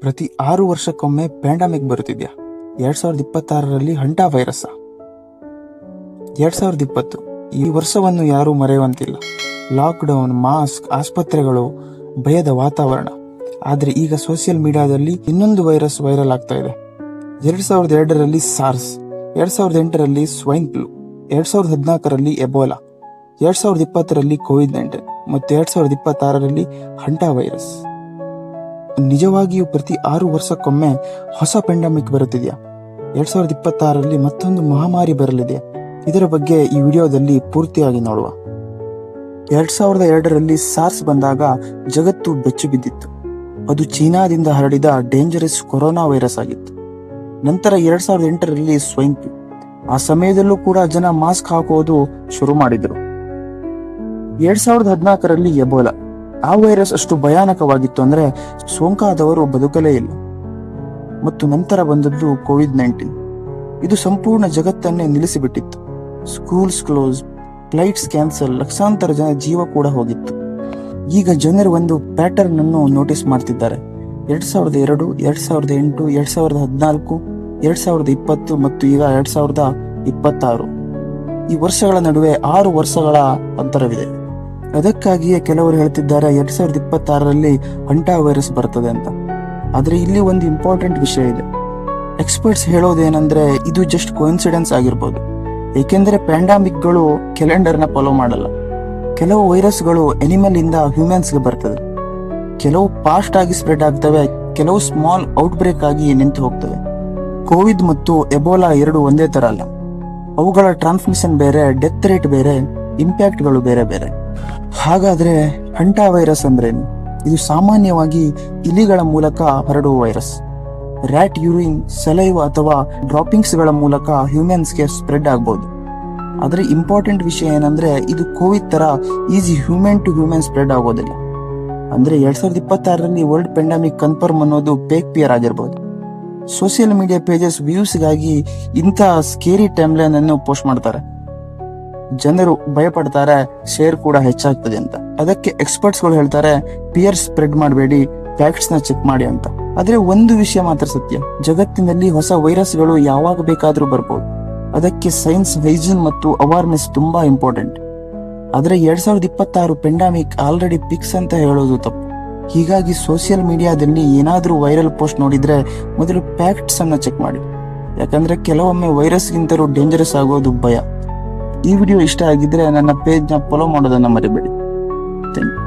ಪ್ರತಿ 6 ವರ್ಷಕ್ಕೊಮ್ಮೆ pandemic ಬರುತ್ತಿದ್ಯಾ? 2026ರಲ್ಲಿ ಹಂಟಾ virus. 2020 ಈ ವರ್ಷವನ್ನು ಯಾರೂ ಮರೆಯುವಂತಿಲ್ಲ. ಲಾಕ್ಡೌನ್, ಮಾಸ್ಕ್, ಆಸ್ಪತ್ರೆಗಳು, ಭಯದ ವಾತಾವರಣ. ಆದರೆ ಈಗ ಸೋಷಿಯಲ್ ಮೀಡಿಯಾದಲ್ಲಿ ಇನ್ನೊಂದು ವೈರಸ್ ವೈರಲ್ ಆಗ್ತಾ ಇದೆ. 2002ರಲ್ಲಿ ಸಾರ್ಸ್, 2008ರಲ್ಲಿ ಸ್ವೈನ್ ಫ್ಲೂ, 2014ರಲ್ಲಿ ಎಬೋಲಾ, 2020ರಲ್ಲಿ ಕೋವಿಡ್-19 ಮತ್ತು 2026ರಲ್ಲಿ ಹಂಟಾ ವೈರಸ್. ನಿಜವಾಗಿಯೂ ಪ್ರತಿ 6 ವರ್ಷಕ್ಕೊಮ್ಮೆ ಹೊಸ ಪ್ಯಾಂಡಮಿಕ್ ಬರುತ್ತಿದೆಯಾ? 2026ರಲ್ಲಿ ಮತ್ತೊಂದು ಮಹಾಮಾರಿ ಬರಲಿದೆ. ಇದರ ಬಗ್ಗೆ ಈ ವಿಡಿಯೋದಲ್ಲಿ ಪೂರ್ತಿಯಾಗಿ ನೋಡುವ. 2002ರಲ್ಲಿ ಸಾರ್ಸ್ ಬಂದಾಗ ಜಗತ್ತು ಬೆಚ್ಚು ಬಿದ್ದಿತ್ತು. ಅದು ಚೀನಾದಿಂದ ಹರಡಿದ ಡೇಂಜರಸ್ ಕೊರೋನಾ ವೈರಸ್ ಆಗಿತ್ತು. ನಂತರ 2008ರಲ್ಲಿ ಸ್ವೈನ್ ಫ್ಲೂ. ಆ ಸಮಯದಲ್ಲೂ ಕೂಡ ಜನ ಮಾಸ್ಕ್ ಹಾಕುವುದು ಶುರು ಮಾಡಿದರು. 2014ರಲ್ಲಿ ಎಬೋಲಾ. ಆ ವೈರಸ್ ಅಷ್ಟು ಭಯಾನಕವಾಗಿತ್ತು ಅಂದ್ರೆ ಸೋಂಕಾದವರು ಬದುಕಲೇ ಇಲ್ಲ. ಮತ್ತು ನಂತರ ಬಂದದ್ದು ಕೋವಿಡ್-19. ಇದು ಸಂಪೂರ್ಣ ಜಗತ್ತನ್ನೇ ನಿಲ್ಲಿಸಿಬಿಟ್ಟಿತ್ತು. ಸ್ಕೂಲ್ಸ್ ಕ್ಲೋಸ್, ಫ್ಲೈಟ್ಸ್ ಕ್ಯಾನ್ಸಲ್, ಲಕ್ಷಾಂತರ ಜನ ಜೀವ ಕೂಡ ಹೋಗಿತ್ತು. ಈಗ ಜನರು ಒಂದು ಪ್ಯಾಟರ್ನ್ ಅನ್ನು ನೋಟಿಸ್ ಮಾಡ್ತಿದ್ದಾರೆ. 2002, 2008, 2014, 2020 ಮತ್ತು ಈಗ 2026. ಈ ವರ್ಷಗಳ ನಡುವೆ 6 ವರ್ಷಗಳ ಅಂತರವಿದೆ. ಅದಕ್ಕಾಗಿಯೇ ಕೆಲವರು ಹೇಳ್ತಿದ್ದಾರೆ 2026ರಲ್ಲಿ ಹಂಟಾ ವೈರಸ್ ಬರ್ತದೆ ಅಂತ. ಆದ್ರೆ ಇಲ್ಲಿ ಒಂದು ಇಂಪಾರ್ಟೆಂಟ್ ವಿಷಯ ಇದೆ. ಎಕ್ಸ್ಪರ್ಟ್ಸ್ ಹೇಳೋದೇನೆಂದ್ರೆ ಇದು ಜಸ್ಟ್ ಕೋಇನ್ಸಿಡೆನ್ಸ್ ಆಗಿರ್ಬೋದು. ಏಕೆಂದರೆ ಪ್ಯಾಂಡಮಿಕ್ಗಳು ಕ್ಯಾಲೆಂಡರ್ನ ಫಾಲೋ ಮಾಡಲ್ಲ. ಕೆಲವು ವೈರಸ್ಗಳು ಅನಿಮಲ್ ಇಂದ ಹ್ಯೂಮನ್ಸ್ಗೆ ಬರ್ತದೆ, ಕೆಲವು ಫಾಸ್ಟ್ ಆಗಿ ಸ್ಪ್ರೆಡ್ ಆಗ್ತವೆ, ಕೆಲವು ಸ್ಮಾಲ್ ಔಟ್ ಬ್ರೇಕ್ ಆಗಿ ನಿಂತು ಹೋಗ್ತವೆ. ಕೋವಿಡ್ ಮತ್ತು ಎಬೋಲಾ ಎರಡು ಒಂದೇ ತರ ಅಲ್ಲ. ಅವುಗಳ ಟ್ರಾನ್ಸ್ಮಿಷನ್ ಬೇರೆ, ಡೆತ್ ರೇಟ್ ಬೇರೆ, ಇಂಪ್ಯಾಕ್ಟ್ಗಳು ಬೇರೆ ಬೇರೆ. ಹಾಗಾದ್ರೆ ಹಂಟಾ ವೈರಸ್ ಅಂದ್ರೇನು? ಇದು ಸಾಮಾನ್ಯವಾಗಿ ಇಲಿಗಳ ಮೂಲಕ ಹರಡುವ ವೈರಸ್. ರ್ಯಾಟ್ ಯೂರಿನ್, ಸಲೈವ ಅಥವಾ ಡ್ರಾಪಿಂಗ್ಸ್ ಗಳ ಮೂಲಕ ಹ್ಯೂಮನ್ಸ್ಗೆ ಸ್ಪ್ರೆಡ್ ಆಗ್ಬಹುದು. ಆದ್ರೆ ಇಂಪಾರ್ಟೆಂಟ್ ವಿಷಯ ಏನಂದ್ರೆ ಇದು ಕೋವಿಡ್ ತರ easy human to human spread ಆಗೋದಿಲ್ಲ. ಅಂದ್ರೆ 2026ರಲ್ಲಿ ವರ್ಲ್ಡ್ ಪ್ಯಾಂಡಮಿಕ್ ಕನ್ಫರ್ಮ್ ಅನ್ನೋದು ಫೇಕ್ ಪಿಯರ್ ಆಗಿರ್ಬೋದು. ಸೋಷಿಯಲ್ ಮೀಡಿಯಾ ಪೇಜಸ್ ವ್ಯೂಸ್ಗಾಗಿ ಇಂಥ ಸ್ಕೇರಿ ಟೈಮ್ಲೈನ್ ಅನ್ನು ಪೋಸ್ಟ್ ಮಾಡ್ತಾರೆ. ಜನರು ಭಯಪಡ್ತಾರೆ, ಶೇರ್ ಕೂಡ ಹೆಚ್ಚಾಗ್ತದೆ ಅಂತ. ಅದಕ್ಕೆ ಎಕ್ಸ್ಪರ್ಟ್ಸ್ ಗಳು ಹೇಳ್ತಾರೆ ಪಿಯರ್ ಸ್ಪ್ರೆಡ್ ಮಾಡಬೇಡಿ, ಫ್ಯಾಕ್ಟ್ಸ್ ನ ಚೆಕ್ ಮಾಡಿ ಅಂತ. ಆದ್ರೆ ಒಂದು ವಿಷಯ ಮಾತ್ರ ಸತ್ಯ, ಜಗತ್ತಿನಲ್ಲಿ ಹೊಸ ವೈರಸ್ಗಳು ಯಾವಾಗ ಬೇಕಾದ್ರೂ ಬರ್ಬೋದು. ಅದಕ್ಕೆ ಸೈನ್ಸ್, ಹೈಜೀನ್ ಮತ್ತು ಅವೇರ್ನೆಸ್ ತುಂಬಾ ಇಂಪಾರ್ಟೆಂಟ್. ಆದ್ರೆ 2026 ಪೆಂಡಮಿಕ್ ಆಲ್ರೆಡಿ ಪಿಕ್ಸ್ ಅಂತ ಹೇಳೋದು ತಪ್ಪು. ಹೀಗಾಗಿ ಸೋಷಿಯಲ್ ಮೀಡಿಯಾದಲ್ಲಿ ಏನಾದ್ರೂ ವೈರಲ್ ಪೋಸ್ಟ್ ನೋಡಿದ್ರೆ ಮೊದಲು ಫ್ಯಾಕ್ಟ್ಸ್ ಅನ್ನ ಚೆಕ್ ಮಾಡಿ. ಯಾಕಂದ್ರೆ ಕೆಲವೊಮ್ಮೆ ವೈರಸ್ ಗಿಂತಲೂ ಡೇಂಜರಸ್ ಆಗೋದು ಭಯ. ಈ ವಿಡಿಯೋ ಇಷ್ಟ ಆಗಿದ್ರೆ ನನ್ನ ಪೇಜ್ ನ ಫಾಲೋ ಮಾಡೋದನ್ನ ಮರಿಬೇಡಿ. Thank you.